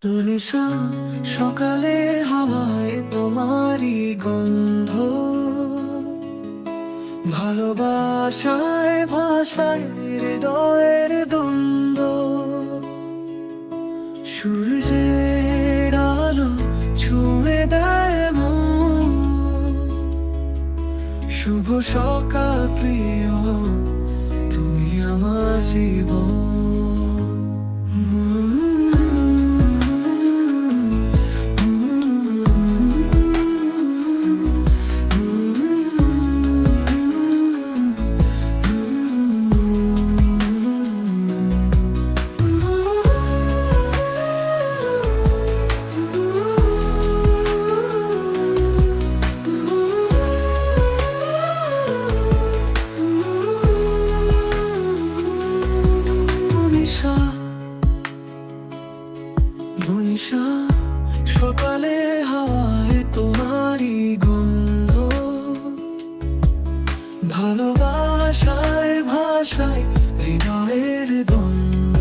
তুলিসা সকালে হাওয়ায় তোমারই গন্ধ, ভালোবাসায় ভাষায় হৃদয়ের দ্বন্দ্ব। সূর্যের আলো ছুঁয়ে দেয় মন, শুভ সকাল প্রিয়, তুমি আমার জীবন। মনীষা সকালে হাওয়ায় তোমারই গন্ধ, ভালোবাসায় ভাষায় হৃদয়ের দ্বন্দ্ব।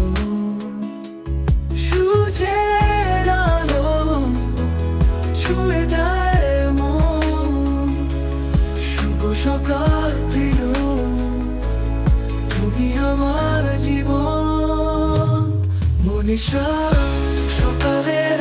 সূর্যের আলো ছুঁয়ে দেয় মন, শুভ সকাল প্রিয়, তুমি আমার জীবন। মনীষা সকালের